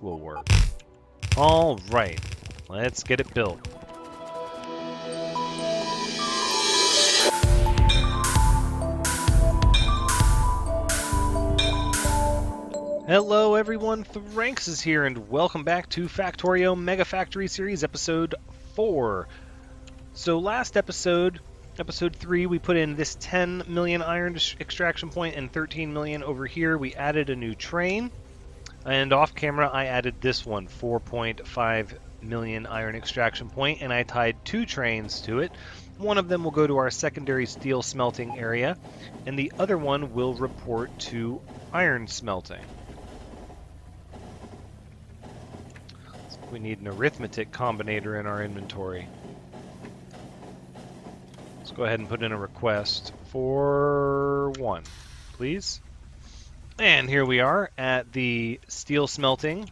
will work. All right, let's get it built. Hello everyone, Thranxes here, and welcome back to Factorio Mega Factory Series Episode 4. So last episode, Episode 3, we put in this 10 million iron extraction point and 13 million over here. We added a new train, and off camera I added this one, 4.5 million iron extraction point, and I tied 2 trains to it. One of them will go to our secondary steel smelting area, and the other one will report to iron smelting. We need an arithmetic combinator in our inventory. Let's go ahead and put in a request for 1, please. And here we are at the steel smelting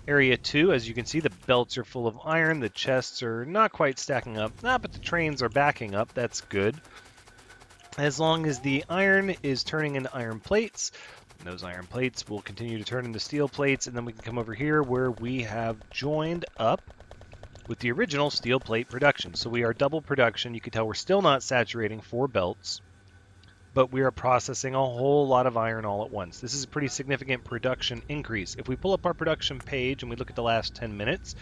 area 2. As you can see, the belts are full of iron. The chests are not quite stacking up. But the trains are backing up. That's good. As long as the iron is turning into iron plates, those iron plates will continue to turn into steel plates, and then we can come over here where we have joined up with the original steel plate production. So we are double production. You can tell we're still not saturating 4 belts, but we are processing a whole lot of iron all at once. This is a pretty significant production increase. If we pull up our production page and we look at the last 10 minutes,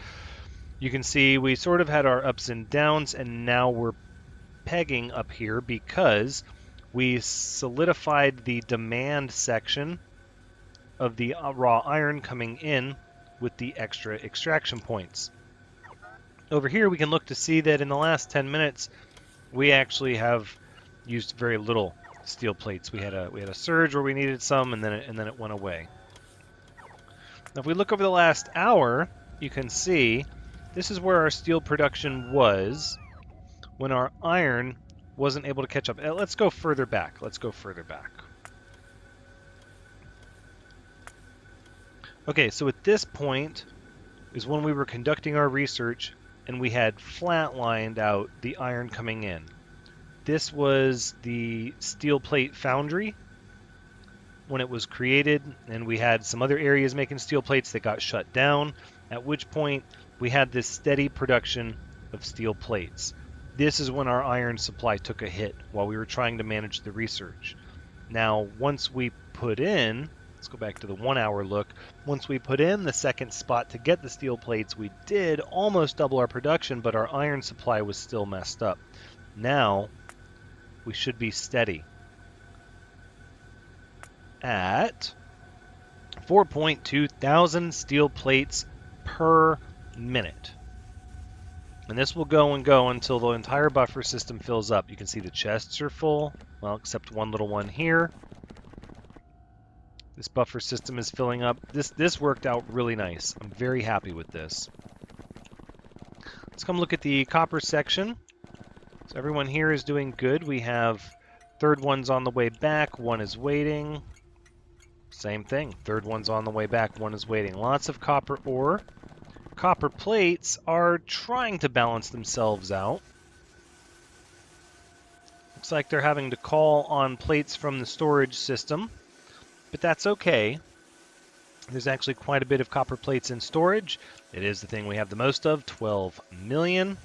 you can see we sort of had our ups and downs, and now we're pegging up here because we solidified the demand section of the raw iron coming in with the extra extraction points. Over here we can look to see that in the last 10 minutes we actually have used very little steel plates. We had a surge where we needed some, and then it went away. Now if we look over the last hour, you can see this is where our steel production was when our iron wasn't able to catch up. Let's go further back. Okay, so at this point is when we were conducting our research and we had flatlined out the iron coming in. This was the steel plate foundry when it was created, and we had some other areas making steel plates that got shut down, at which point we had this steady production of steel plates. This is when our iron supply took a hit while we were trying to manage the research. Now, once we put in, let's go back to the 1 hour look, once we put in the second spot to get the steel plates, we did almost double our production, but our iron supply was still messed up. Now, we should be steady at 4.2 thousand steel plates per minute. And this will go and go until the entire buffer system fills up. You can see the chests are full, well, except one little one here. This buffer system is filling up. This worked out really nice. I'm very happy with this. Let's come look at the copper section. So everyone here is doing good. We have third one's on the way back, one is waiting. Same thing, third one's on the way back, one is waiting. Lots of copper ore. Copper plates are trying to balance themselves out. Looks like they're having to call on plates from the storage system, but that's okay. There's actually quite a bit of copper plates in storage. It is the thing we have the most of, 12 million.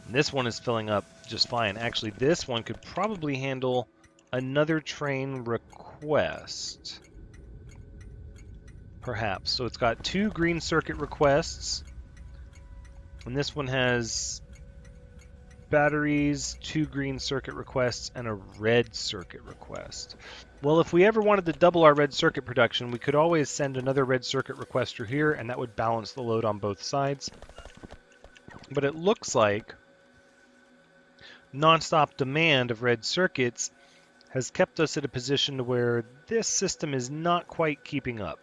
And this one is filling up just fine. Actually, this one could probably handle another train request. Perhaps. So it's got 2 green circuit requests, and this one has batteries, 2 green circuit requests, and a red circuit request. Well, if we ever wanted to double our red circuit production, we could always send another red circuit request through here, and that would balance the load on both sides. But it looks like non-stop demand of red circuits has kept us at a position where this system is not quite keeping up.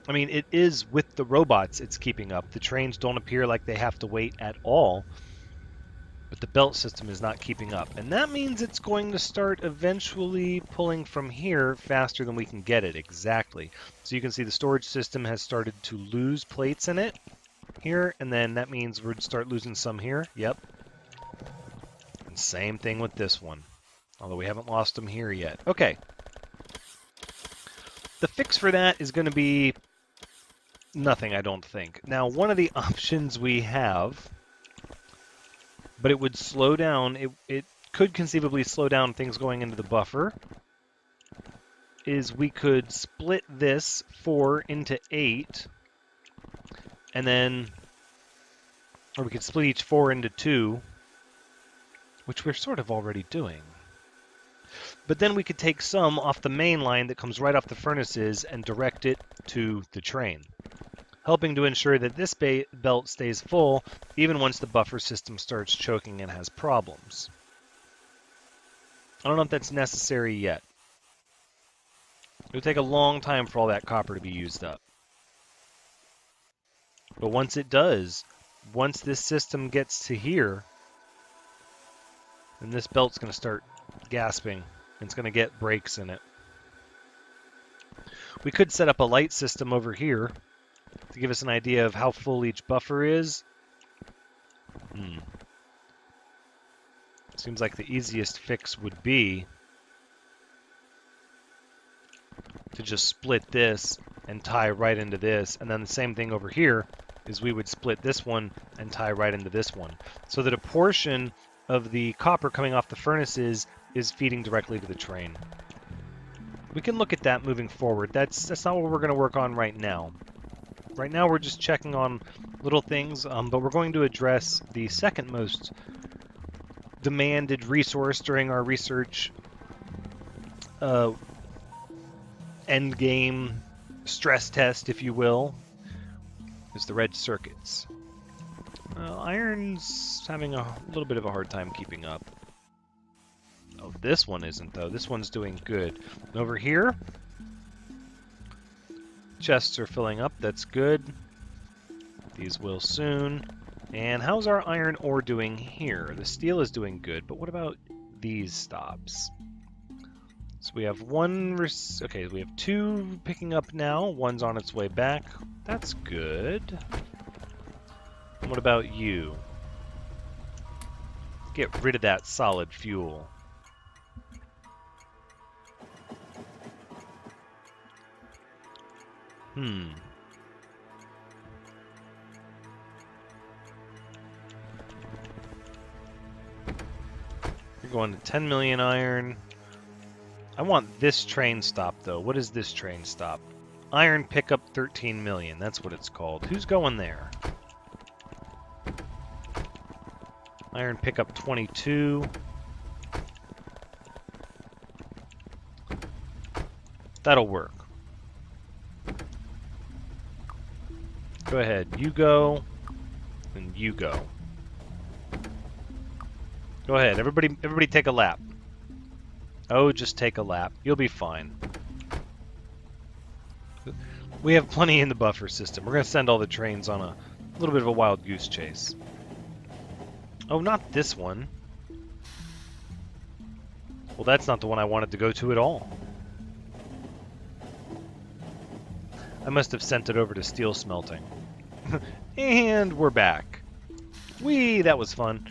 I mean, it is with the robots it's keeping up. The trains don't appear like they have to wait at all, but the belt system is not keeping up. And that means it's going to start eventually pulling from here faster than we can get it. Exactly. So you can see the storage system has started to lose plates in it here, and then that means we'd start losing some here. Yep. And same thing with this one, although we haven't lost them here yet. Okay. The fix for that is going to be nothing, I don't think. Now, one of the options we have, but it would slow down, it could conceivably slow down things going into the buffer, is we could split this 4 into 8, and then, or we could split each 4 into 2, which we're sort of already doing. But then we could take some off the main line that comes right off the furnaces and direct it to the train, helping to ensure that this belt stays full even once the buffer system starts choking and has problems. I don't know if that's necessary yet. It would take a long time for all that copper to be used up. But once it does, once this system gets to here, then this belt's going to start gasping. It's going to get breaks in it. We could set up a light system over here to give us an idea of how full each buffer is. Seems like the easiest fix would be to just split this and tie right into this, and then the same thing over here is we would split this one and tie right into this one, so that a portion of the copper coming off the furnaces is feeding directly to the train. We can look at that moving forward. That's not what we're going to work on right now. Right now we're just checking on little things, but we're going to address the second most demanded resource during our research end game stress test, if you will, is the red circuits. Iron's having a little bit of a hard time keeping up. Oh, this one isn't, though. This one's doing good. And over here, chests are filling up. That's good. These will soon. And how's our iron ore doing here? The steel is doing good, but what about these stops? So we have one, okay, we have 2 picking up now. One's on its way back. That's good. And what about you? Get rid of that solid fuel. You're going to 10 million iron. I want this train stop, though. What is this train stop? Iron pickup 13 million. That's what it's called. Who's going there? Iron pickup 22. That'll work. Go ahead. You go, and you go. Go ahead. Everybody take a lap. Oh, just take a lap. You'll be fine. We have plenty in the buffer system. We're going to send all the trains on a little bit of a wild goose chase. Oh, not this one. Well, that's not the one I wanted to go to at all. I must have sent it over to steel smelting. And we're back. Whee, that was fun.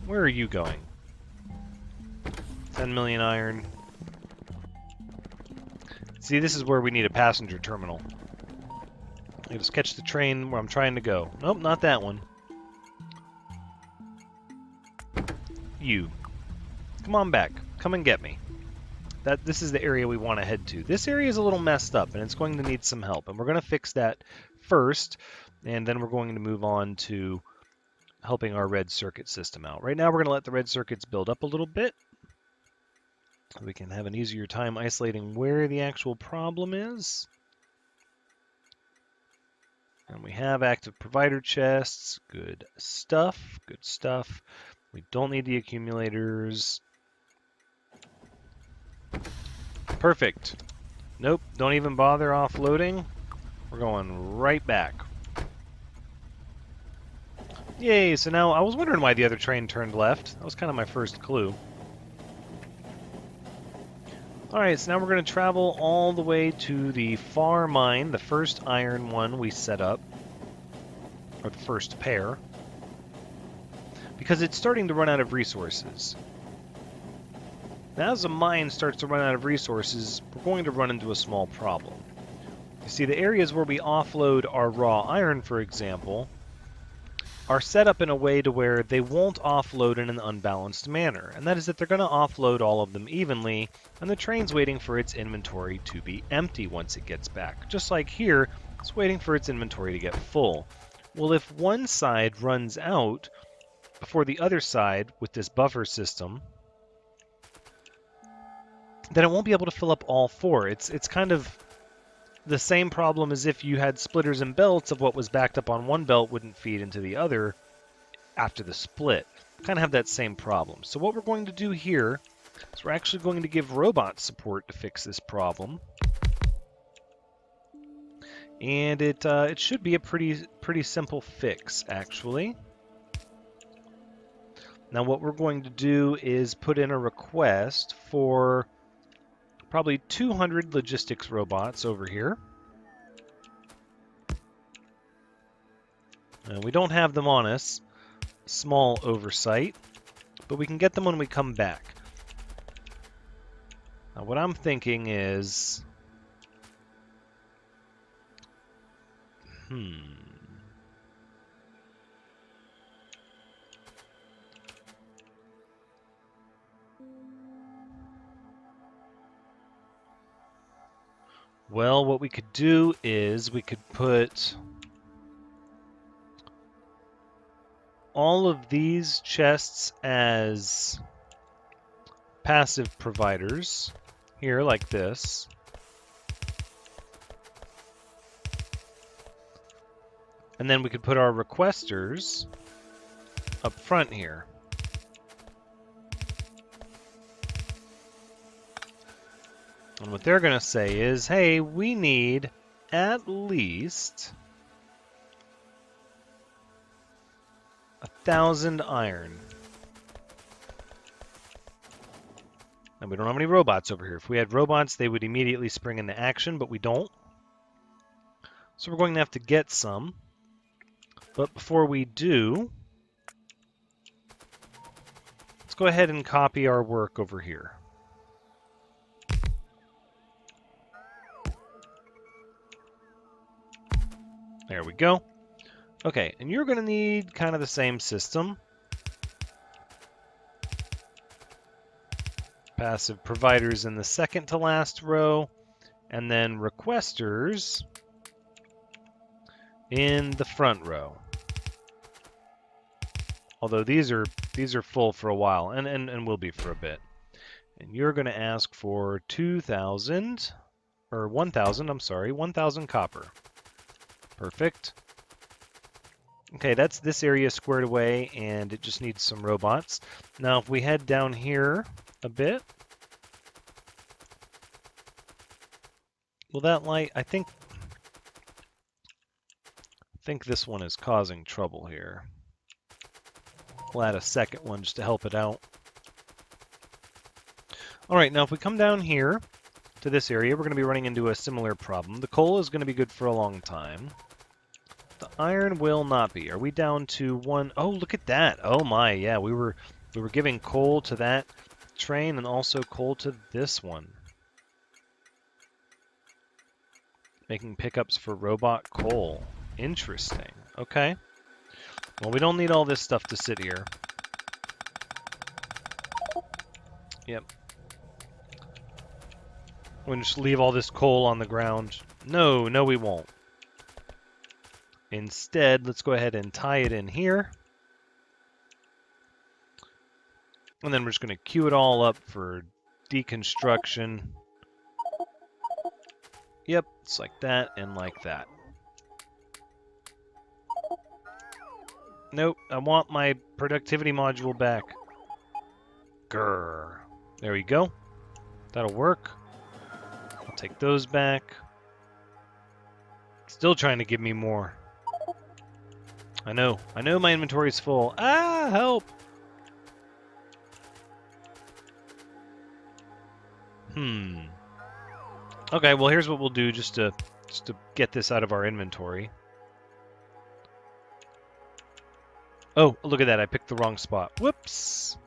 Where are you going? 10 million iron. See, this is where we need a passenger terminal. I just catch the train where I'm trying to go. Nope, not that one. You. Come on back. Come and get me. This is the area we want to head to. This area is a little messed up, and it's going to need some help. And we're going to fix that first, and then we're going to move on to helping our red circuit system out. Right now, we're going to let the red circuits build up a little bit. We can have an easier time isolating where the actual problem is. And we have active provider chests. Good stuff. Good stuff. We don't need the accumulators. Perfect. Nope, don't even bother offloading. We're going right back. Yay, so now I was wondering why the other train turned left. That was kind of my first clue. Alright, so now we're going to travel all the way to the far mine, the first iron one we set up. Or the first pair. Because it's starting to run out of resources. Now, as the mine starts to run out of resources, we're going to run into a small problem. You see, the areas where we offload our raw iron, for example, are set up in a way to where they won't offload in an unbalanced manner, and that is that they're going to offload all of them evenly, and the train's waiting for its inventory to be empty once it gets back. Just like here, it's waiting for its inventory to get full. Well, if one side runs out before the other side with this buffer system, then it won't be able to fill up all four. It's kind of the same problem as if you had splitters and belts of what was backed up on one belt wouldn't feed into the other after the split. Kind of have that same problem. So what we're going to do here is we're actually going to give robot support to fix this problem. And it should be a pretty simple fix, actually. Now what we're going to do is put in a request for probably 200 logistics robots over here. We don't have them on us. Small oversight, but we can get them when we come back. Now what I'm thinking is... Well, what we could do is we could put all of these chests as passive providers here, like this. And then we could put our requesters up front here. And what they're going to say is, hey, we need at least 1,000 iron. And we don't have any robots over here. If we had robots, they would immediately spring into action, but we don't. So we're going to have to get some. But before we do, let's go ahead and copy our work over here. There we go. Okay, and you're going to need kind of the same system. Passive providers in the second to last row, and then requesters in the front row. Although these are full for a while, and will be for a bit. And you're going to ask for 2,000, or 1,000, I'm sorry, 1,000 copper. Perfect. Okay, that's this area squared away, and it just needs some robots. Now, if we head down here a bit, will that light, I think this one is causing trouble here. We'll add a second one just to help it out. All right, now if we come down here to this area, we're going to be running into a similar problem. The coal is going to be good for a long time. The iron will not be. Are we down to one? Oh, look at that. Oh my, yeah, we were giving coal to that train and also coal to this one. Making pickups for robot coal. Interesting. Okay. Well, we don't need all this stuff to sit here. Yep. We'll just leave all this coal on the ground. No, we won't. Instead, let's go ahead and tie it in here. And then we're just going to queue it all up for deconstruction. Yep, it's like that and like that. Nope, I want my productivity module back. Grrr. There we go. That'll work. I'll take those back. Still trying to give me more. I know my inventory's full. Ah, help! Okay, well here's what we'll do just to get this out of our inventory. Oh, look at that, I picked the wrong spot. Whoops!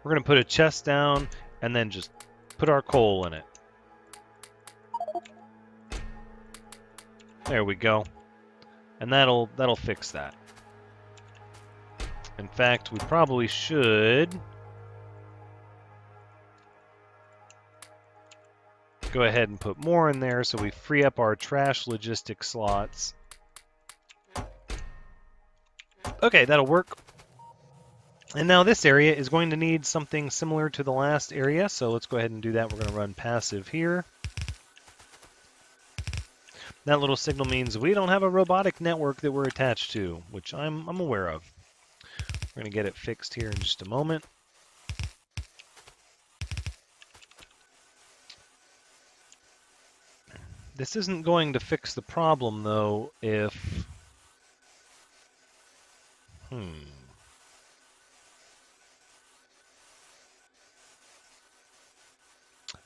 We're going to put a chest down and then just put our coal in it. There we go. And that'll fix that. In fact, we probably should go ahead and put more in there so we free up our trash logistics slots. Okay, that'll work. And now this area is going to need something similar to the last area, so let's go ahead and do that. We're going to run passive here. That little signal means we don't have a robotic network that we're attached to, which I'm aware of. We're going to get it fixed here in just a moment. This isn't going to fix the problem, though, if...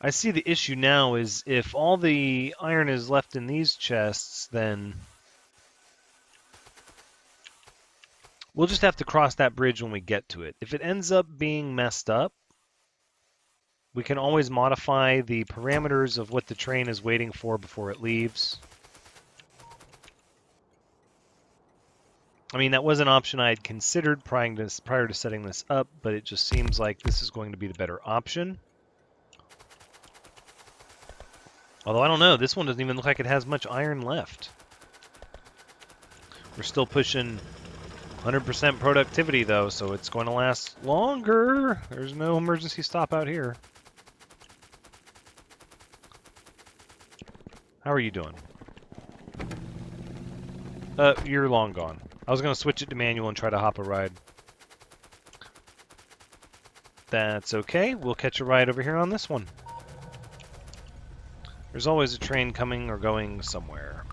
I see the issue now is if all the iron is left in these chests, then we'll just have to cross that bridge when we get to it. If it ends up being messed up, we can always modify the parameters of what the train is waiting for before it leaves. I mean, that was an option I had considered prior to setting this up, but it just seems like this is going to be the better option. Although, I don't know, this one doesn't even look like it has much iron left. We're still pushing 100% productivity, though, so it's going to last longer. There's no emergency stop out here. How are you doing? You're long gone. I was going to switch it to manual and try to hop a ride. That's okay. We'll catch a ride over here on this one. There's always a train coming or going somewhere.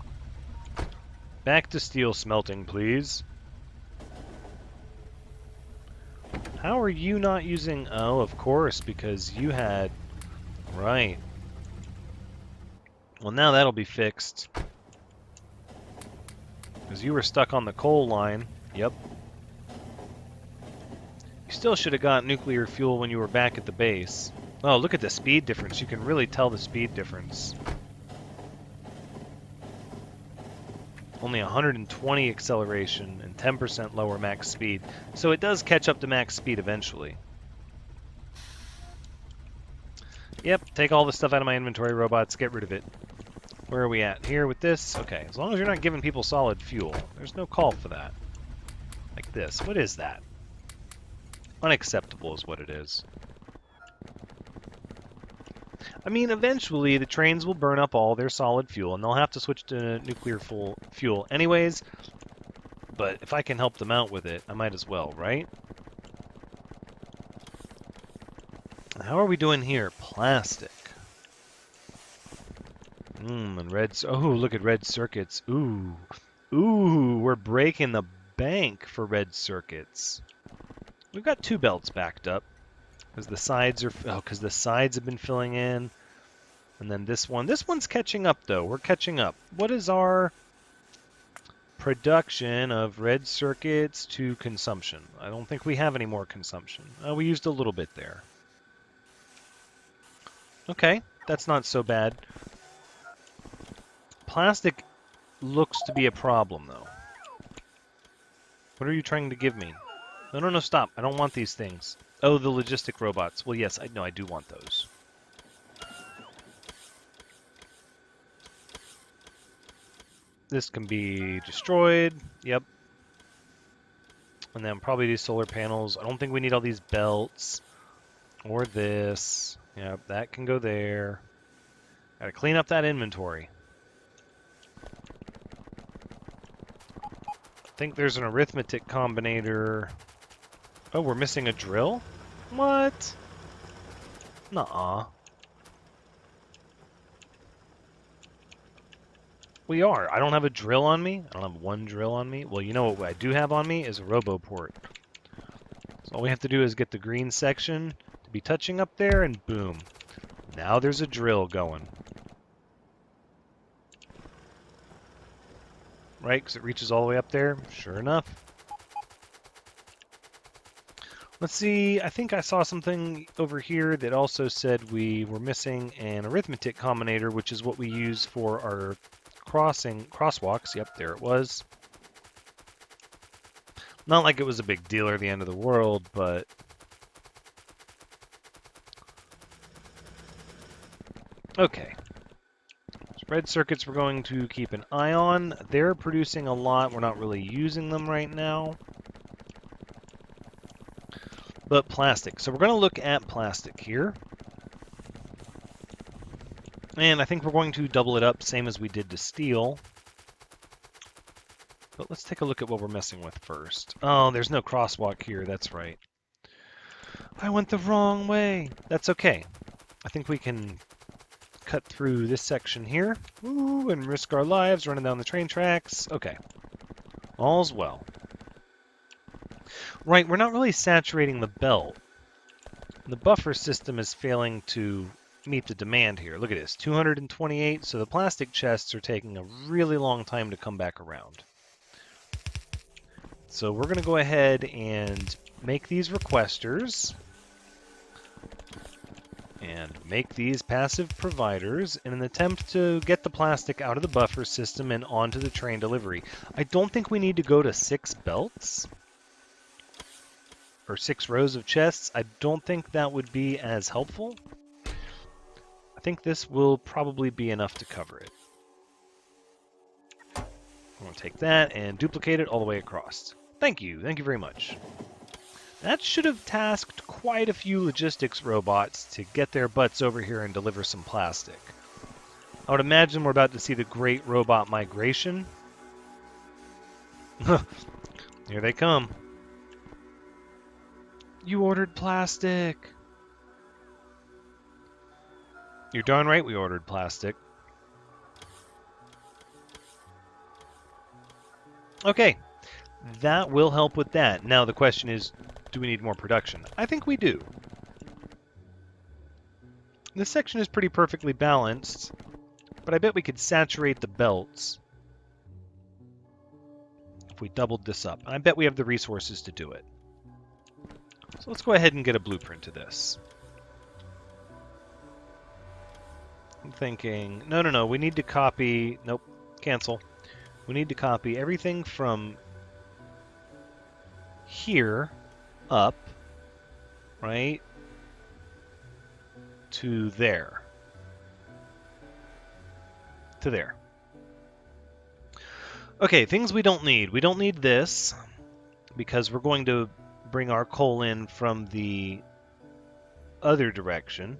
Back to steel smelting, please. How are you not using... Oh, of course, because you had... Right. Well, now that'll be fixed. Because you were stuck on the coal line. Yep. You still should have got nuclear fuel when you were back at the base. Oh, look at the speed difference. You can really tell the speed difference. Only 120 acceleration and 10% lower max speed. So it does catch up to max speed eventually. Yep, take all the stuff out of my inventory, robots. Get rid of it. Where are we at? Here with this? Okay, as long as you're not giving people solid fuel. There's no call for that. Like this. What is that? Unacceptable is what it is. I mean, eventually the trains will burn up all their solid fuel, and they'll have to switch to nuclear fuel anyways. But if I can help them out with it, I might as well, right? How are we doing here? Plastic. And red... Oh, look at red circuits. Ooh. Ooh, we're breaking the bank for red circuits. We've got 2 belts backed up. Because the sides are... Oh, because the sides have been filling in. And then this one. This one's catching up, though. We're catching up. What is our production of red circuits to consumption? I don't think we have any more consumption. We used a little bit there. Okay, that's not so bad. Plastic looks to be a problem, though. What are you trying to give me? No, no, no, stop. I don't want these things. Oh, the logistic robots. Well, yes, I know I do want those. This can be destroyed. Yep. And then probably these solar panels. I don't think we need all these belts. Or this. Yep, that can go there. Gotta clean up that inventory. I think there's an arithmetic combinator. Oh, we're missing a drill? What? Nuh-uh. We are. I don't have a drill on me. I don't have one drill on me. Well, you know what I do have on me is a RoboPort. So all we have to do is get the green section to be touching up there, and boom. Now there's a drill going. Right, because it reaches all the way up there. Sure enough. Let's see, I think I saw something over here that also said we were missing an arithmetic combinator, which is what we use for our crosswalks. Yep, there it was. Not like it was a big deal or the end of the world, but okay. Red circuits we're going to keep an eye on. They're producing a lot. We're not really using them right now. But plastic. So we're going to look at plastic here. And I think we're going to double it up, same as we did to steel. But let's take a look at what we're messing with first. Oh, there's no crosswalk here. That's right. I went the wrong way. That's okay. I think we can cut through this section here. Ooh, and risk our lives running down the train tracks. Okay. All's well. Right, we're not really saturating the belt. The buffer system is failing to meet the demand here. Look at this, 228, so the plastic chests are taking a really long time to come back around. So we're going to go ahead and make these requesters and make these passive providers in an attempt to get the plastic out of the buffer system and onto the train delivery. I don't think we need to go to 6 belts. Or 6 rows of chests. I don't think that would be as helpful. I think this will probably be enough to cover it. I'm going to take that and duplicate it all the way across. Thank you very much. That should have tasked quite a few logistics robots to get their butts over here and deliver some plastic. I would imagine we're about to see the great robot migration. Here they come. You ordered plastic. You're darn right we ordered plastic. Okay, that will help with that. Now the question is, do we need more production? I think we do. This section is pretty perfectly balanced, but I bet we could saturate the belts if we doubled this up. I bet we have the resources to do it. So let's go ahead and get a blueprint to this. I'm thinking, no, we need to copy, nope, cancel. We need to copy everything from here up, right, to there. To there. Okay, things we don't need. We don't need this because we're going to bring our coal in from the other direction,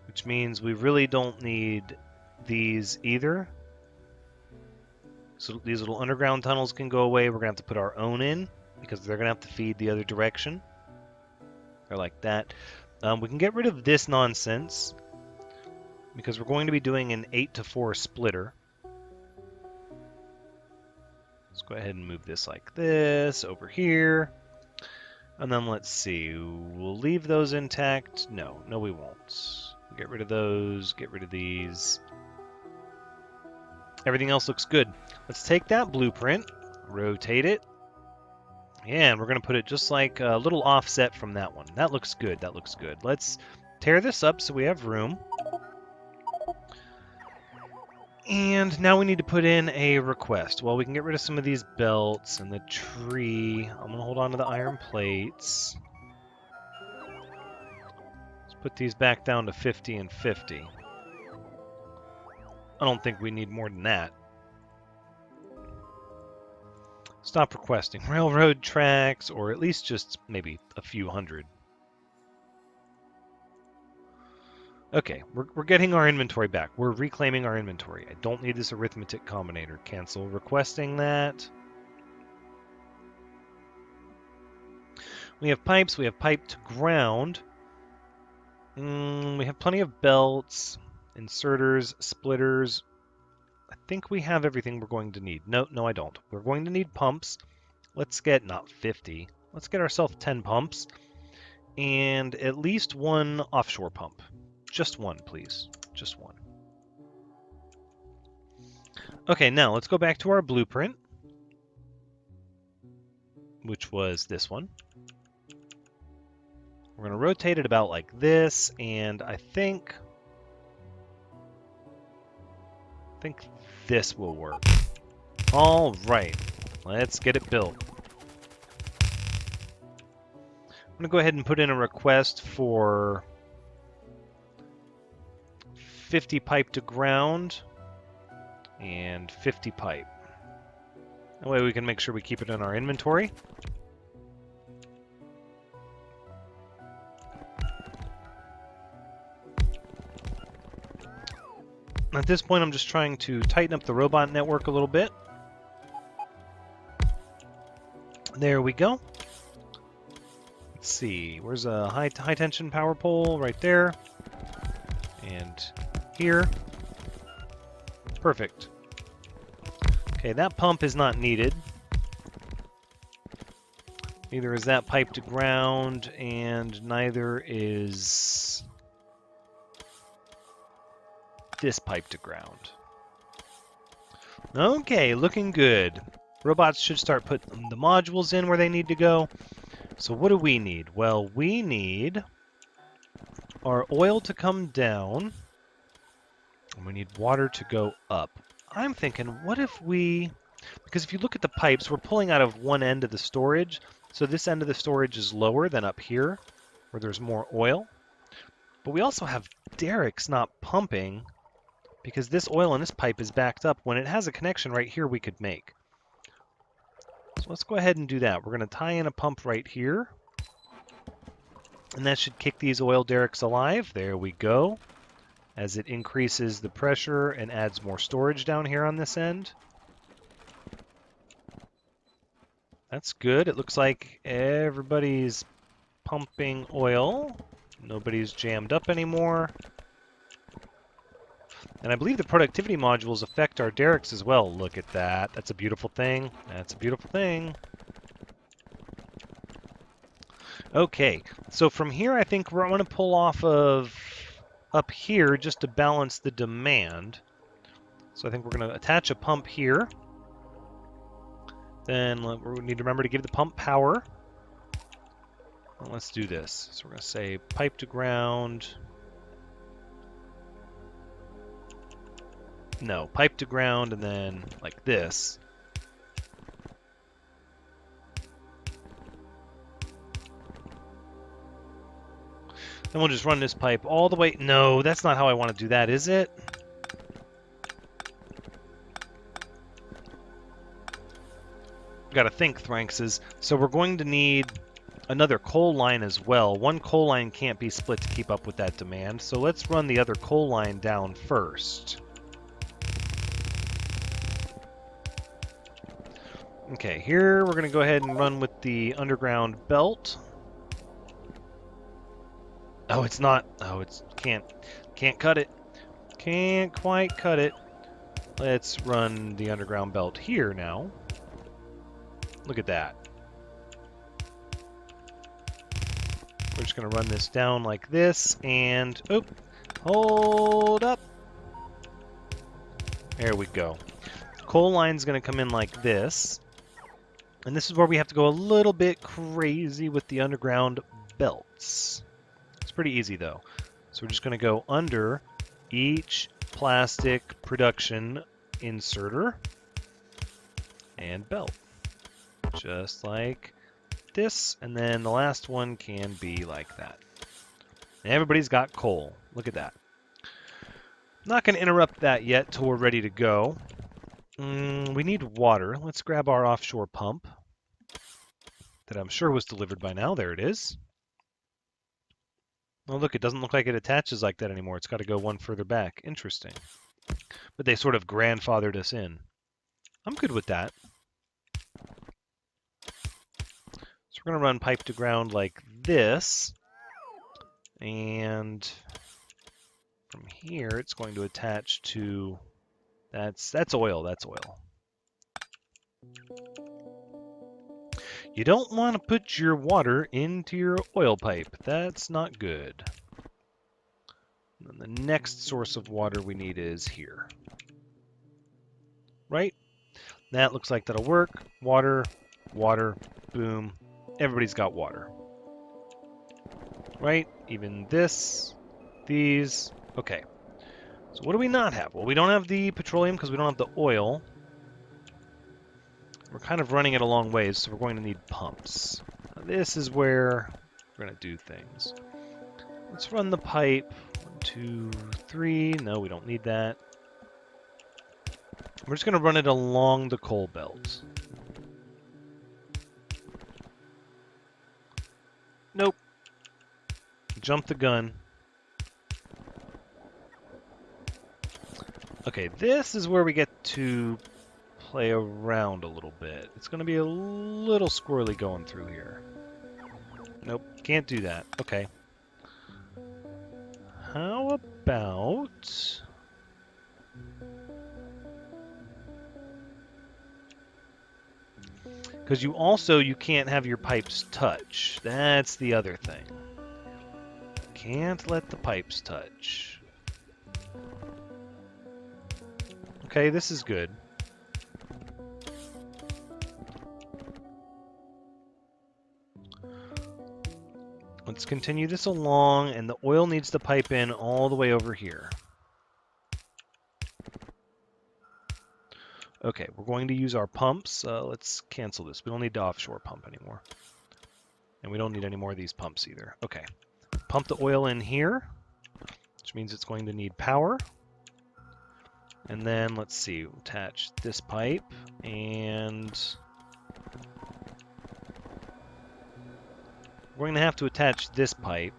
which means we really don't need these either. So these little underground tunnels can go away. We're going to have to put our own in because they're going to have to feed the other direction. Or like that. We can get rid of this nonsense because we're going to be doing an 8-to-4 splitter. Let's go ahead and move this like this over here. And then let's see, we'll leave those intact. No, we won't. Get rid of those, get rid of these. Everything else looks good. Let's take that blueprint, rotate it, and we're going to put it just like a little offset from that one. That looks good, that looks good. Let's tear this up so we have room. And now we need to put in a request. Well, we can get rid of some of these belts and the tree. I'm going to hold on to the iron plates. Let's put these back down to 50 and 50. I don't think we need more than that. Stop requesting railroad tracks, or at least just maybe a few hundred. Okay, we're getting our inventory back. We're reclaiming our inventory. I don't need this arithmetic combinator. Cancel requesting that. We have pipes. We have pipe to ground. We have plenty of belts, inserters, splitters. I think we have everything we're going to need. No, I don't. We're going to need pumps. Let's get, not 50. Let's get ourselves 10 pumps. And at least one offshore pump. Just one, please. Just one. Okay, now let's go back to our blueprint. which was this one. We're going to rotate it about like this, and I think this will work. All right, let's get it built. I'm going to go ahead and put in a request for 50 pipe to ground and 50 pipe. That way we can make sure we keep it in our inventory. At this point, I'm just trying to tighten up the robot network a little bit. There we go. Let's see, where's a high tension power pole? Right there. And here. Perfect. Okay, that pump is not needed. Neither is that pipe to ground, and neither is this pipe to ground. Okay, looking good. Robots should start putting the modules in where they need to go. So what do we need? Well, we need our oil to come down, and we need water to go up. I'm thinking, what if we... Because if you look at the pipes, we're pulling out of one end of the storage, so this end of the storage is lower than up here, where there's more oil. But we also have derricks not pumping, because this oil in this pipe is backed up when it has a connection right here we could make. So let's go ahead and do that. We're going to tie in a pump right here, and that should kick these oil derricks alive. There we go. As it increases the pressure and adds more storage down here on this end. That's good. It looks like everybody's pumping oil. Nobody's jammed up anymore. And I believe the productivity modules affect our derricks as well. Look at that. That's a beautiful thing. That's a beautiful thing. Okay, so from here I think we're going to pull off of up here just to balance the demand. So I think we're going to attach a pump here. Then we need to remember to give the pump power. Well, let's do this. So we're going to say pipe to ground. No, pipe to ground, and then like this. Then we'll just run this pipe all the way. No, that's not how I want to do that, is it? Got to think, Thranxes. So we're going to need another coal line as well. One coal line can't be split to keep up with that demand, so let's run the other coal line down first. Okay, here we're going to go ahead and run with the underground belt. Oh, it's not. Oh, it's can't cut it. Can't quite cut it. Let's run the underground belt here now. Look at that. We're just going to run this down like this, and oh, hold up. There we go. Coal line's going to come in like this. And this is where we have to go a little bit crazy with the underground belts. It's pretty easy though. So we're just going to go under each plastic production inserter and belt. Just like this. And then the last one can be like that. And everybody's got coal. Look at that. I'm not going to interrupt that yet till we're ready to go. We need water. Let's grab our offshore pump that I'm sure was delivered by now. There it is. Oh, look, it doesn't look like it attaches like that anymore. It's got to go one further back. Interesting. But they sort of grandfathered us in. I'm good with that. So we're going to run pipe to ground like this. And from here, it's going to attach to... That's oil. That's oil. You don't want to put your water into your oil pipe. That's not good. And then the next source of water we need is here. Right? That looks like that'll work. Water, water, boom. Everybody's got water. Right? Even this, these. Okay. So what do we not have? Well, we don't have the petroleum because we don't have the oil. We're kind of running it a long ways, so we're going to need pumps. Now, this is where we're going to do things. Let's run the pipe. 1, 2, 3. No, we don't need that. We're just going to run it along the coal belt. Nope. Jump the gun. Okay, this is where we get to play around a little bit. It's going to be a little squirrely going through here. Nope, can't do that. Okay. How about... Because you can't have your pipes touch. That's the other thing. Can't let the pipes touch. Okay, this is good. Let's continue this along, and the oil needs to pipe in all the way over here. Okay, we're going to use our pumps. Let's cancel this. We don't need to offshore pump anymore. And we don't need any more of these pumps either. Okay. Pump the oil in here, which means it's going to need power. And then, let's see, attach this pipe, and we're going to have to attach this pipe.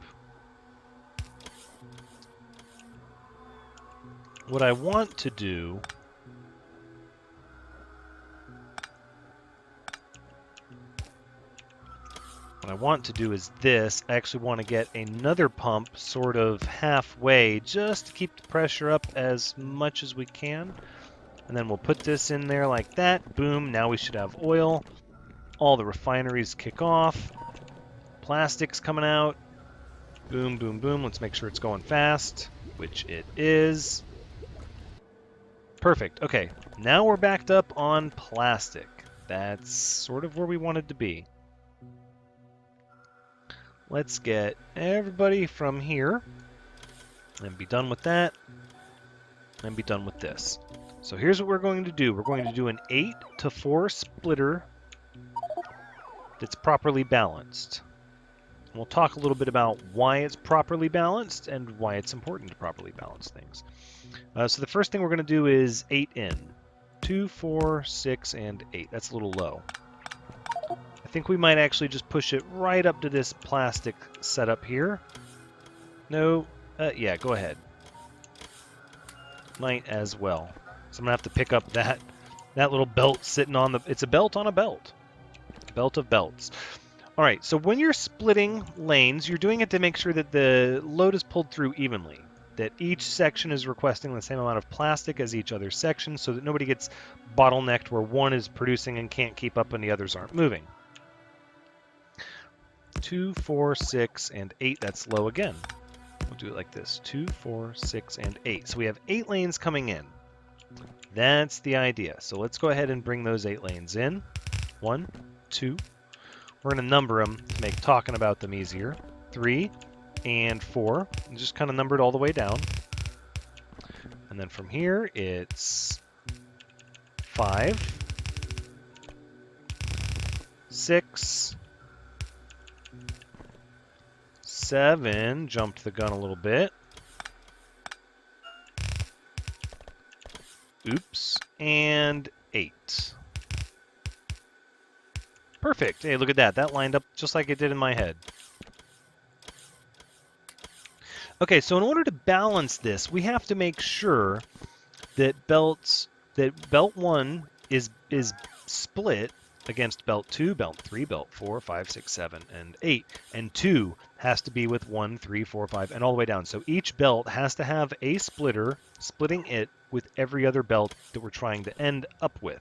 What I want to do is this. I actually want to get another pump sort of halfway just to keep the pressure up as much as we can. And then we'll put this in there like that. Boom, now we should have oil. All the refineries kick off. Plastic's coming out. Boom, boom, boom. Let's make sure it's going fast, which it is. Perfect. Okay, now we're backed up on plastic. That's sort of where we wanted to be. Let's get everybody from here and be done with that and be done with this. So here's what we're going to do. We're going to do an 8-to-4 splitter that's properly balanced. And we'll talk a little bit about why it's properly balanced and why it's important to properly balance things. So the first thing we're going to do is 8 in. 2, 4, 6, and 8. That's a little low. I think we might actually just push it right up to this plastic setup here. No, yeah, go ahead. Might as well. So I'm gonna have to pick up that little belt sitting on the. It's a belt on a belt. Belt of belts. All right. So when you're splitting lanes, you're doing it to make sure that the load is pulled through evenly. That each section is requesting the same amount of plastic as each other section, so that nobody gets bottlenecked where one is producing and can't keep up and the others aren't moving. 2, 4, 6, and 8. That's low again. We'll do it like this. 2, 4, 6, and 8. So we have 8 lanes coming in. That's the idea. So let's go ahead and bring those 8 lanes in. 1, 2. We're going to number them to make talking about them easier. 3 and 4. And just kind of numbered all the way down. And then from here, it's 5, 6, 7, jumped the gun a little bit. Oops, and 8. Perfect. Hey, look at that. That lined up just like it did in my head. Okay, so in order to balance this, we have to make sure that belt 1 is split against belt 2, belt 3, belt 4, 5, 6, 7, and 8. And 2 has to be with 1, 3, 4, 5, and all the way down. So each belt has to have a splitter splitting it with every other belt that we're trying to end up with.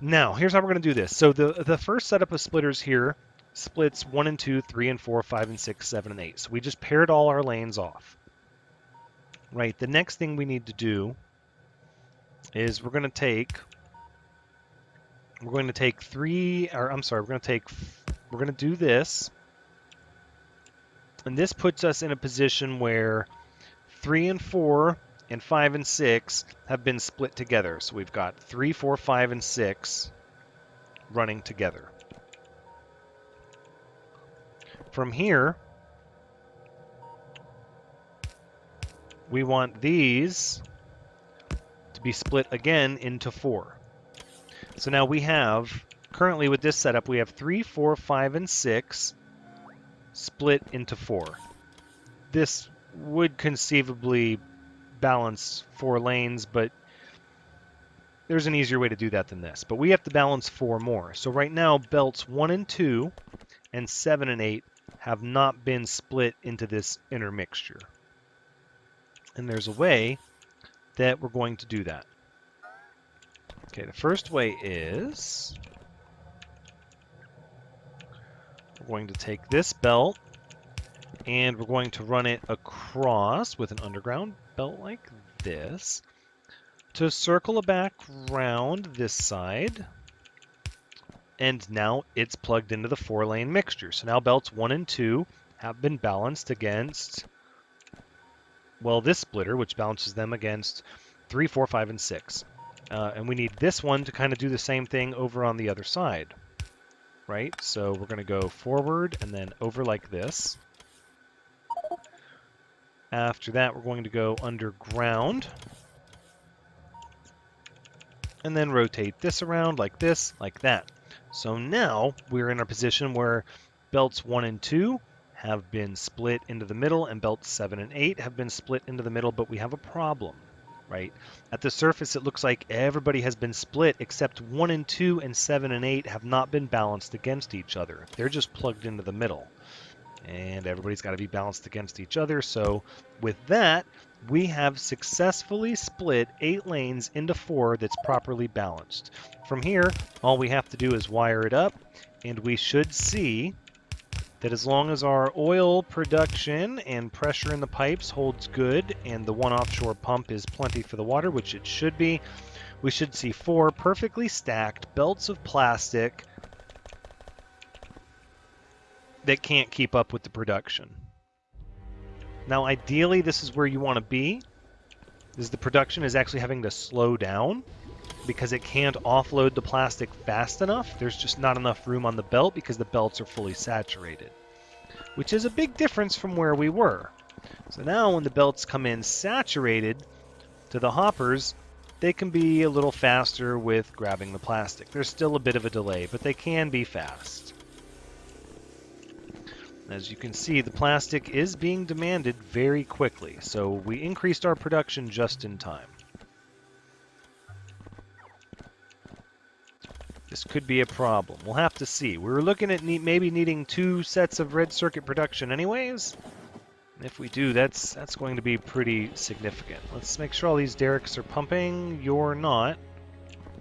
Now, here's how we're going to do this. So the first setup of splitters here splits 1 and 2, 3 and 4, 5 and 6, 7 and 8. So we just paired all our lanes off. Right, the next thing we need to do is we're going to take we're going to take we're going to do this. And this puts us in a position where 3 and 4 and 5 and 6 have been split together. So we've got 3, 4, 5, and 6 running together. From here, we want these to be split again into 4. So now we have, currently with this setup, we have 3, 4, 5, and 6 split into 4. This would conceivably balance 4 lanes, but there's an easier way to do that than this. But we have to balance 4 more. So right now, belts 1 and 2 and 7 and 8 have not been split into this inner mixture. And there's a way that we're going to do that. Okay, the first way is we're going to take this belt and we're going to run it across with an underground belt like this to circle back around this side. And now it's plugged into the 4-lane mixture. So now belts 1 and 2 have been balanced against, well, this splitter, which balances them against 3, 4, 5, and 6. And we need this one to kind of do the same thing over on the other side, right? So we're going to go forward and then over like this. After that, we're going to go underground. And then rotate this around like this, like that. So now we're in a position where belts 1 and 2 have been split into the middle, and belts 7 and 8 have been split into the middle, but we have a problem, right? At the surface, it looks like everybody has been split, except 1 and 2 and 7 and 8 have not been balanced against each other. They're just plugged into the middle. And everybody's got to be balanced against each other. So with that, we have successfully split 8 lanes into 4 that's properly balanced. From here, all we have to do is wire it up, and we should see that as long as our oil production and pressure in the pipes holds good and the one offshore pump is plenty for the water, which it should be, we should see 4 perfectly stacked belts of plastic that can't keep up with the production. Now, ideally, this is where you want to be, is the production is actually having to slow down because it can't offload the plastic fast enough. There's just not enough room on the belt because the belts are fully saturated, which is a big difference from where we were. So now when the belts come in saturated to the hoppers, they can be a little faster with grabbing the plastic. There's still a bit of a delay, but they can be fast. As you can see, the plastic is being demanded very quickly, so we increased our production just in time. This could be a problem. We'll have to see. We were looking at maybe needing 2 sets of red circuit production anyways. And if we do, that's going to be pretty significant. Let's make sure all these derricks are pumping. You're not,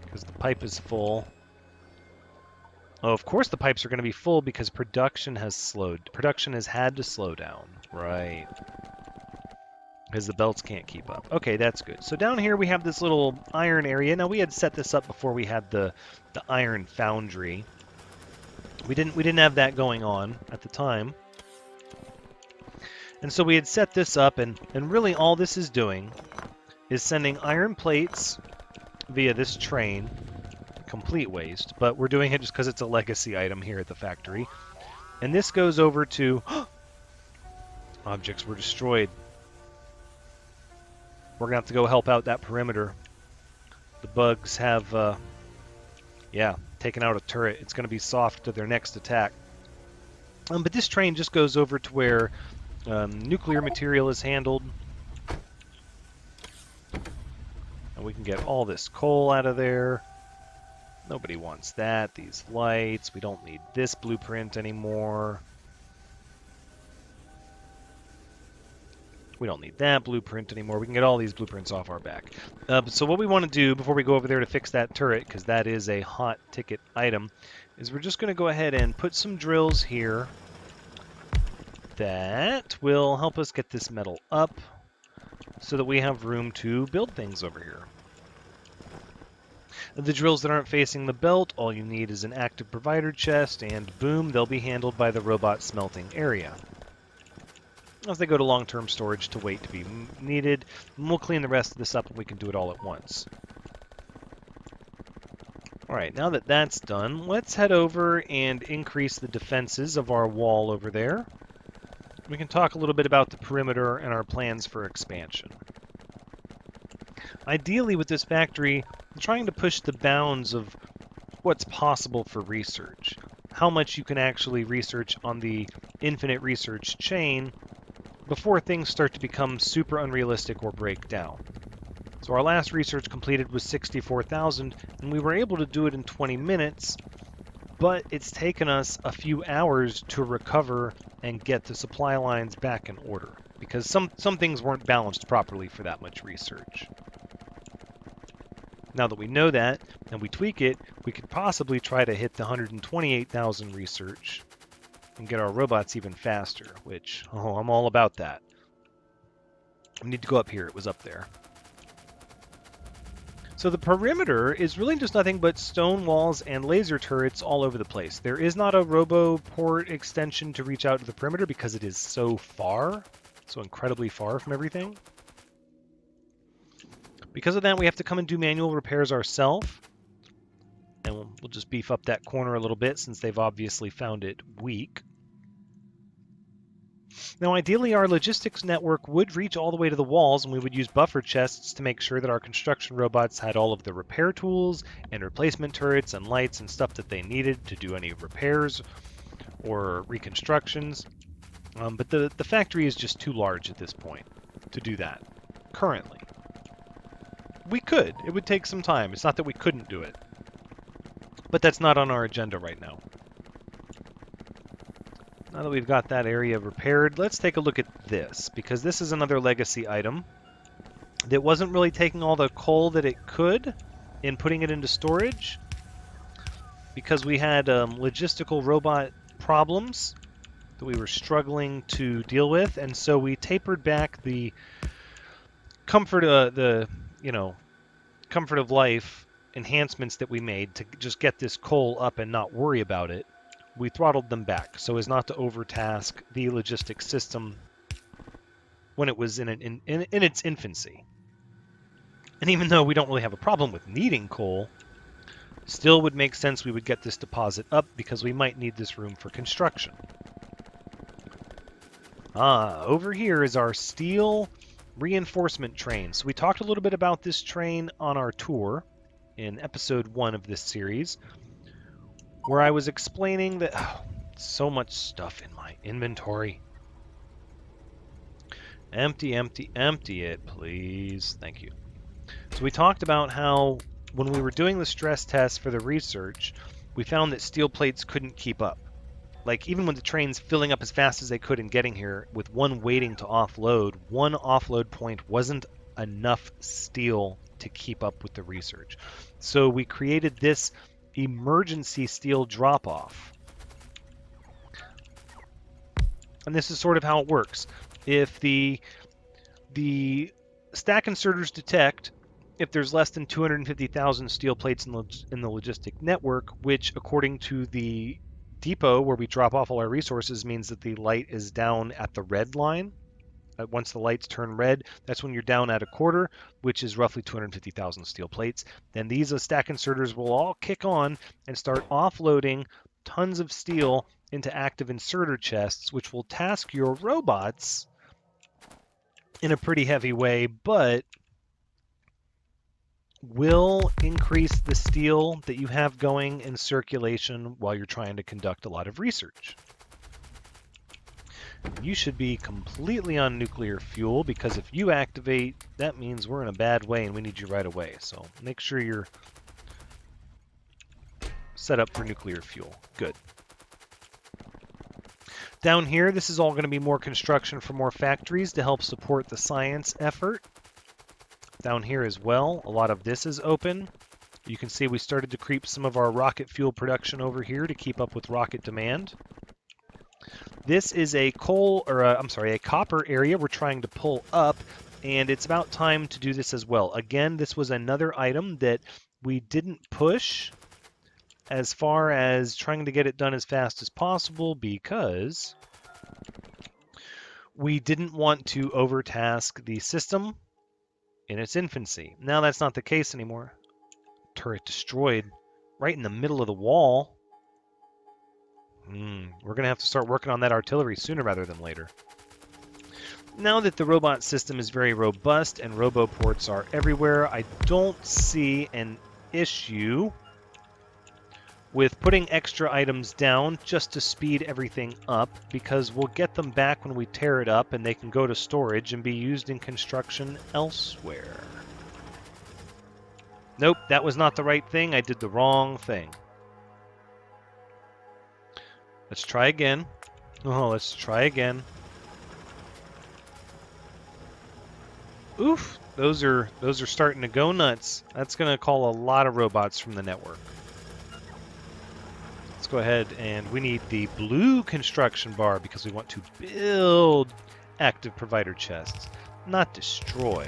because the pipe is full. Oh, of course the pipes are going to be full because production has slowed. Production has had to slow down. Right. Because the belts can't keep up. Okay, that's good. So down here we have this little iron area. Now we had set this up before we had the iron foundry. We didn't have that going on at the time. And so we had set this up, and really all this is doing is sending iron plates via this train. Complete waste, but we're doing it just because it's a legacy item here at the factory. And this goes over to... Objects were destroyed. We're going to have to go help out that perimeter. The bugs have, taken out a turret. It's going to be soft to their next attack. But this train just goes over to where nuclear material is handled. And we can get all this coal out of there. Nobody wants that. These lights. We don't need this blueprint anymore. We don't need that blueprint anymore. We can get all these blueprints off our back. So what we want to do before we go over there to fix that turret, because that is a hot ticket item, is we're just going to go ahead and put some drills here that will help us get this metal up so that we have room to build things over here. The drills that aren't facing the belt, all you need is an active provider chest, and boom, they'll be handled by the robot smelting area. As they go to long-term storage to wait to be needed, and we'll clean the rest of this up and we can do it all at once. Alright, now that that's done, let's head over and increase the defenses of our wall over there. We can talk a little bit about the perimeter and our plans for expansion. Ideally, with this factory, I'm trying to push the bounds of what's possible for research. How much you can actually research on the infinite research chain before things start to become super unrealistic or break down. So our last research completed was 64,000, and we were able to do it in 20 minutes, but it's taken us a few hours to recover and get the supply lines back in order, because some things weren't balanced properly for that much research. Now that we know that, and we tweak it, we could possibly try to hit the 128,000 research and get our robots even faster, which, oh, I'm all about that. We need to go up here. It was up there. So the perimeter is really just nothing but stone walls and laser turrets all over the place. There is not a RoboPort extension to reach out to the perimeter because it is so far, so incredibly far from everything. Because of that, we have to come and do manual repairs ourselves. And we'll just beef up that corner a little bit since they've obviously found it weak. Now, ideally, our logistics network would reach all the way to the walls, and we would use buffer chests to make sure that our construction robots had all of the repair tools and replacement turrets and lights and stuff that they needed to do any repairs or reconstructions. But the factory is just too large at this point to do that, currently. We could. It would take some time. It's not that we couldn't do it. But that's not on our agenda right now. Now that we've got that area repaired, let's take a look at this, because this is another legacy item that wasn't really taking all the coal that it could in putting it into storage, because we had logistical robot problems that we were struggling to deal with, and so we tapered back the comfort of life enhancements that we made to just get this coal up and not worry about it. We throttled them back so as not to overtask the logistics system when it was in its infancy. And even though we don't really have a problem with needing coal, still would make sense we would get this deposit up because we might need this room for construction. Over here is our steel reinforcement train. So we talked a little bit about this train on our tour in episode 1 of this series, where I was explaining that so much stuff in my inventory. Empty it, please. Thank you. So we talked about how when we were doing the stress test for the research, we found that steel plates couldn't keep up. Like, even with the trains filling up as fast as they could and getting here, with one waiting to offload, one offload point wasn't enough steel to keep up with the research. So we created this emergency steel drop-off. And this is sort of how it works. If the stack inserters detect if there's less than 250,000 steel plates in the logistic network, which according to the depot where we drop off all our resources means that the light is down at the red line. Once the lights turn red, that's when you're down at a quarter, which is roughly 250,000 steel plates. Then these stack inserters will all kick on and start offloading tons of steel into active inserter chests, which will task your robots in a pretty heavy way, but will increase the steel that you have going in circulation while you're trying to conduct a lot of research. You should be completely on nuclear fuel, because if you activate, that means we're in a bad way and we need you right away. So make sure you're set up for nuclear fuel. Good. Down here, this is all going to be more construction for more factories to help support the science effort. Down here as well, a lot of this is open. You can see we started to creep some of our rocket fuel production over here to keep up with rocket demand. This is a copper area we're trying to pull up, and it's about time to do this as well. Again, this was another item that we didn't push as far as trying to get it done as fast as possible because we didn't want to overtask the system in its infancy. Now that's not the case anymore. Turret destroyed right in the middle of the wall. We're going to have to start working on that artillery sooner rather than later. Now that the robot system is very robust and roboports are everywhere, I don't see an issue with putting extra items down just to speed everything up, because we'll get them back when we tear it up and they can go to storage and be used in construction elsewhere. Nope, that was not the right thing. I did the wrong thing. Let's try again. Oh, let's try again. Oof, those are starting to go nuts. That's going to call a lot of robots from the network. Let's go ahead, and we need the blue construction bar because we want to build active provider chests, not destroy.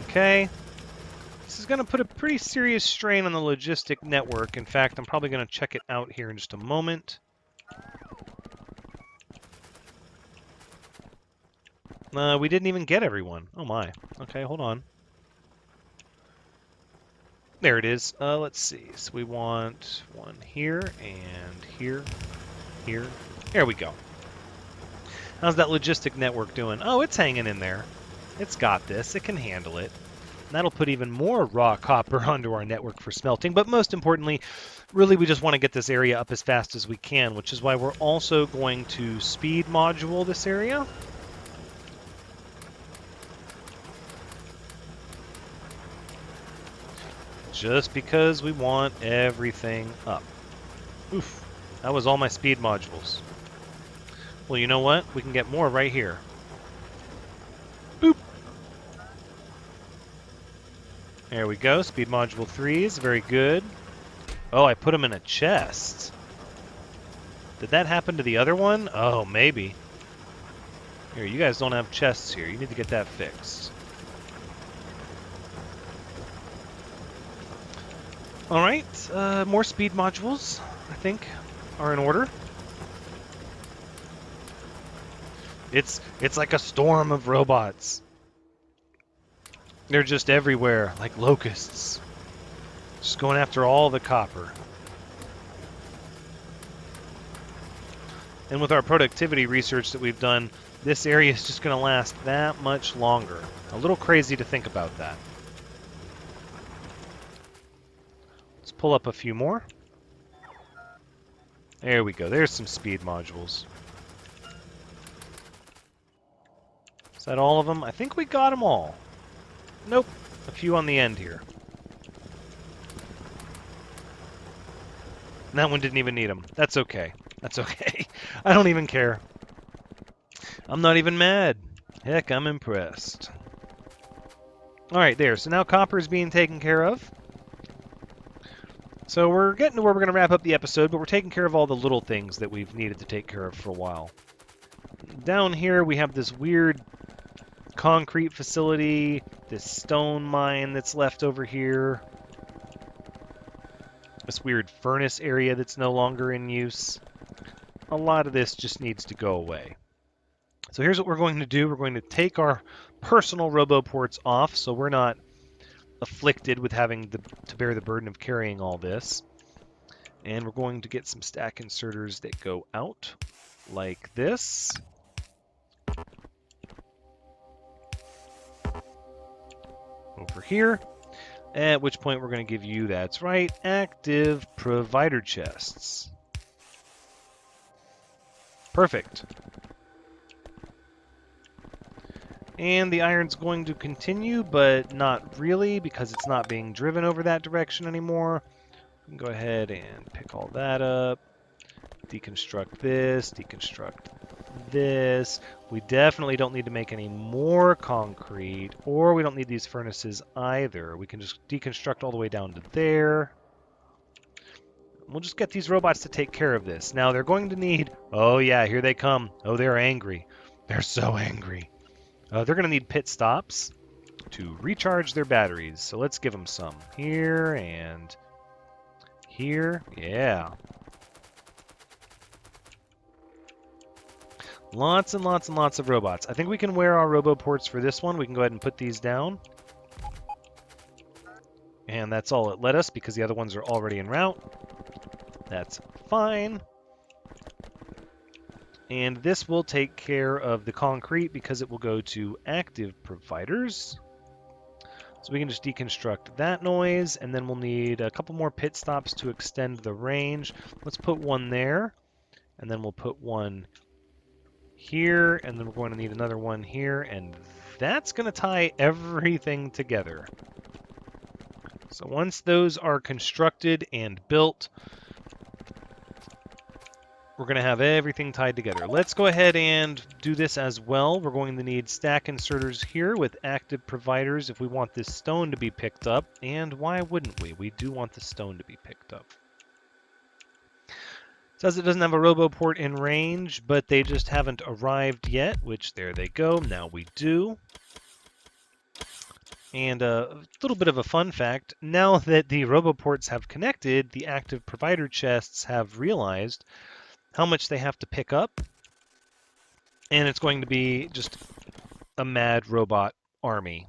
Okay. This is going to put a pretty serious strain on the logistic network. In fact, I'm probably going to check it out here in just a moment. We didn't even get everyone. Oh my. Okay, hold on. There it is. Let's see. So we want one here and here, here. There we go. How's that logistic network doing? Oh, it's hanging in there. It's got this. It can handle it. And that'll put even more raw copper onto our network for smelting. But most importantly, really we just want to get this area up as fast as we can, which is why we're also going to speed module this area. Just because we want everything up. Oof, that was all my speed modules. Well, you know what? We can get more right here. Boop. There we go. Speed module 3 is very good. Oh, I put them in a chest. Did that happen to the other one? Oh, maybe. Here, you guys don't have chests here. You need to get that fixed. All right, more speed modules, I think, are in order. It's like a storm of robots. They're just everywhere, like locusts. Just going after all the copper. And with our productivity research that we've done, this area is just going to last that much longer. A little crazy to think about that. Pull up a few more. There we go. There's some speed modules. Is that all of them? I think we got them all. Nope. A few on the end here. And that one didn't even need them. That's okay. That's okay. I don't even care. I'm not even mad. Heck, I'm impressed. Alright, there. So now copper is being taken care of. So we're getting to where we're going to wrap up the episode, but we're taking care of all the little things that we've needed to take care of for a while. Down here we have this weird concrete facility, this stone mine that's left over here, this weird furnace area that's no longer in use. A lot of this just needs to go away. So here's what we're going to do. We're going to take our personal roboports off so we're not afflicted with having to bear the burden of carrying all this. And we're going to get some stack inserters that go out like this. Over here. At which point we're going to give you, that's right, active provider chests. Perfect. And the iron's going to continue, but not really, because it's not being driven over that direction anymore. We can go ahead and pick all that up, deconstruct this, deconstruct this. We definitely don't need to make any more concrete, or we don't need these furnaces either. We can just deconstruct all the way down to there. We'll just get these robots to take care of this. Now, they're going to need... Oh, yeah, here they come. Oh, they're angry. They're so angry. They're going to need pit stops. to recharge their batteries. So let's give them some here and here. Yeah. Lots and lots and lots of robots. I think we can wear our roboports for this one. We can go ahead and put these down. And that's all it let us because the other ones are already en route. That's fine. And this will take care of the concrete because it will go to active providers. So we can just deconstruct that noise, and then we'll need a couple more pit stops to extend the range. Let's put one there, and then we'll put one here, and then we're going to need another one here, and that's going to tie everything together. So once those are constructed and built, we're going to have everything tied together. Let's go ahead and do this as well. We're going to need stack inserters here with active providers if we want this stone to be picked up. And why wouldn't we? We do want the stone to be picked up. It says it doesn't have a roboport in range, but they just haven't arrived yet, which there they go. Now we do. And a little bit of a fun fact, now that the roboports have connected, the active provider chests have realized how much they have to pick up, and it's going to be just a mad robot army.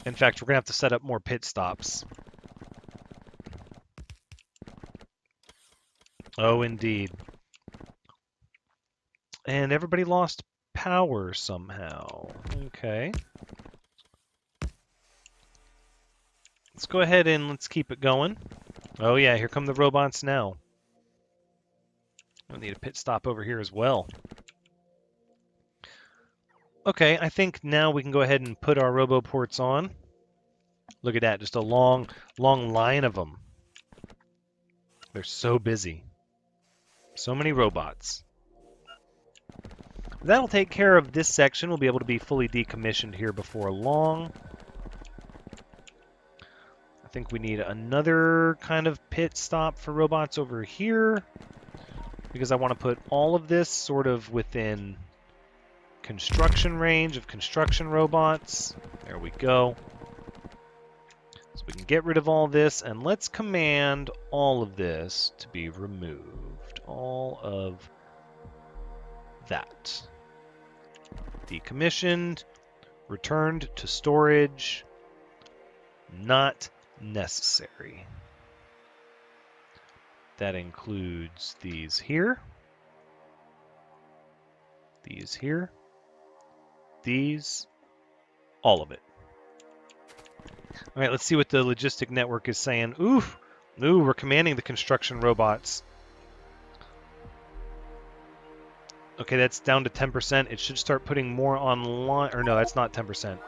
In fact, we're going to have to set up more pit stops. Oh, indeed. And everybody lost power somehow. Okay. Let's go ahead and let's keep it going. Oh yeah, here come the robots now. I'll need a pit stop over here as well. Okay, I think now we can go ahead and put our roboports on. Look at that, just a long line of them. They're so busy. So many robots. That'll take care of this section. We'll be able to be fully decommissioned here before long. I think we need another kind of pit stop for robots over here, because I want to put all of this sort of within construction range of construction robots. There we go. So we can get rid of all this, and let's command all of this to be removed. All of that. Decommissioned, returned to storage, not necessary. That includes these here, these, all of it. All right, let's see what the logistic network is saying. Ooh, we're commanding the construction robots. Okay, that's down to 10%. It should start putting more online. Or no, that's not 10%.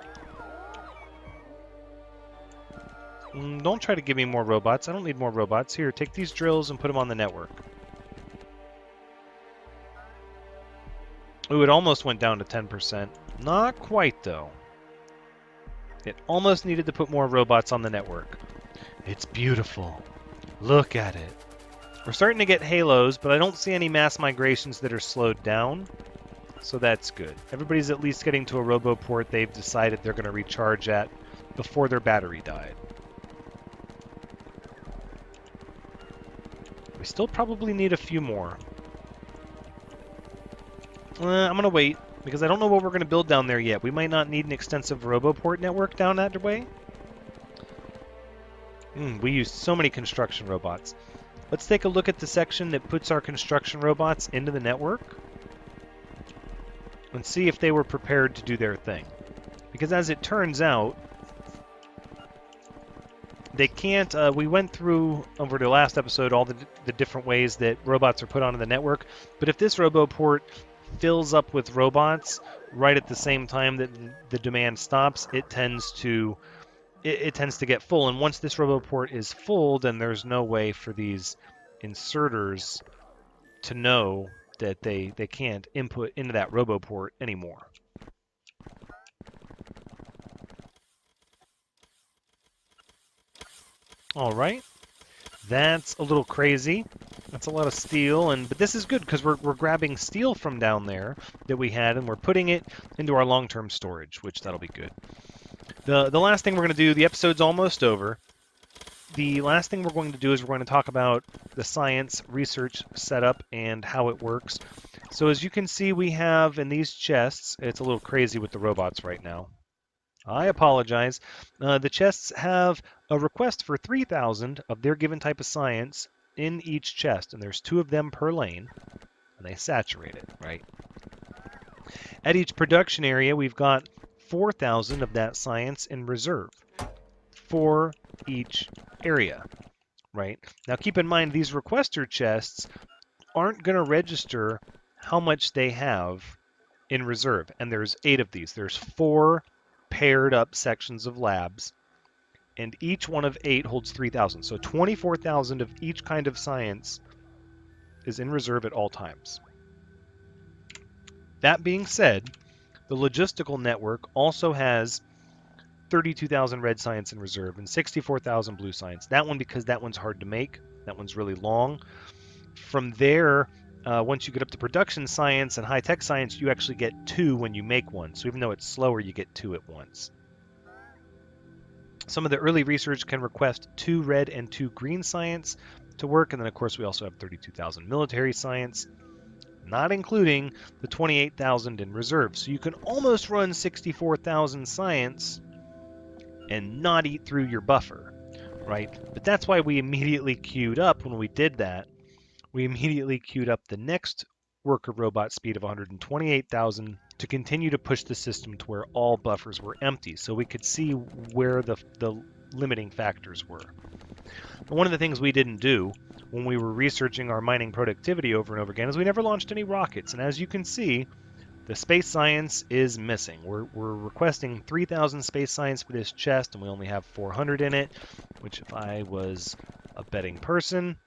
Don't try to give me more robots. I don't need more robots. Here, take these drills and put them on the network. Ooh, it almost went down to 10%. Not quite, though. It almost needed to put more robots on the network. It's beautiful. Look at it. We're starting to get halos, but I don't see any mass migrations that are slowed down. So that's good. Everybody's at least getting to a roboport they've decided they're going to recharge at before their battery died. We still probably need a few more. I'm going to wait, because I don't know what we're going to build down there yet. We might not need an extensive roboport network down that way. We used so many construction robots. Let's take a look at the section that puts our construction robots into the network and see if they were prepared to do their thing. Because as it turns out, they can't, we went through over the last episode all the different ways that robots are put onto the network, but if this roboport fills up with robots right at the same time that the demand stops, it tends to get full, and once this roboport is full, then there's no way for these inserters to know that they can't input into that roboport anymore. All right, That's a little crazy. That's a lot of steel, but this is good because we're grabbing steel from down there that we had, and we're putting it into our long-term storage, which that'll be good. The last thing we're going to do, the episode's almost over. The last thing we're going to do is we're going to talk about the science research setup and how it works. So as you can see, we have in these chests, it's a little crazy with the robots right now. I apologize. The chests have a request for 3,000 of their given type of science in each chest, and there's 2 of them per lane, and they saturate it, right? At each production area, we've got 4,000 of that science in reserve for each area, right? Now keep in mind, these requester chests aren't going to register how much they have in reserve, and there's 8 of these. There's 4 paired up sections of labs, and each one of 8 holds 3,000. So 24,000 of each kind of science is in reserve at all times. That being said, the logistical network also has 32,000 red science in reserve and 64,000 blue science. That one, because that one's hard to make. That one's really long. From there, once you get up to production science and high-tech science, you actually get 2 when you make one. So even though it's slower, you get 2 at once. Some of the early research can request 2 red and 2 green science to work. And then, of course, we also have 32,000 military science, not including the 28,000 in reserve. So you can almost run 64,000 science and not eat through your buffer, right? But that's why we immediately queued up when we did that. We immediately queued up the next worker robot speed of 128,000 to continue to push the system to where all buffers were empty, so we could see where the limiting factors were. And one of the things we didn't do when we were researching our mining productivity over and over again is we never launched any rockets, and as you can see, the space science is missing. We're requesting 3,000 space science for this chest, and we only have 400 in it, which if I was a betting person,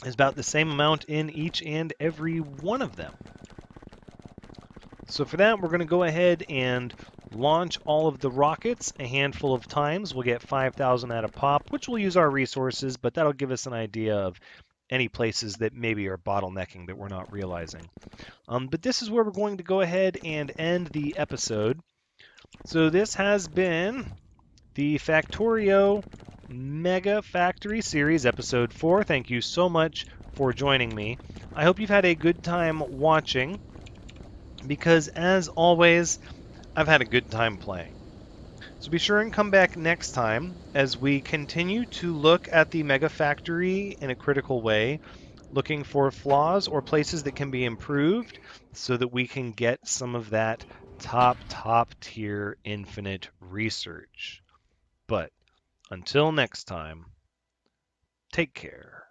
is about the same amount in each and every one of them. So for that, we're going to go ahead and launch all of the rockets a handful of times. We'll get 5,000 at a pop, which will use our resources, but that'll give us an idea of any places that maybe are bottlenecking that we're not realizing. But this is where we're going to go ahead and end the episode. So this has been the Factorio Mega Factory Series, Episode 4. Thank you so much for joining me. I hope you've had a good time watching, because as always, I've had a good time playing. So be sure and come back next time as we continue to look at the Mega Factory in a critical way, looking for flaws or places that can be improved so that we can get some of that top tier infinite research. But until next time, take care.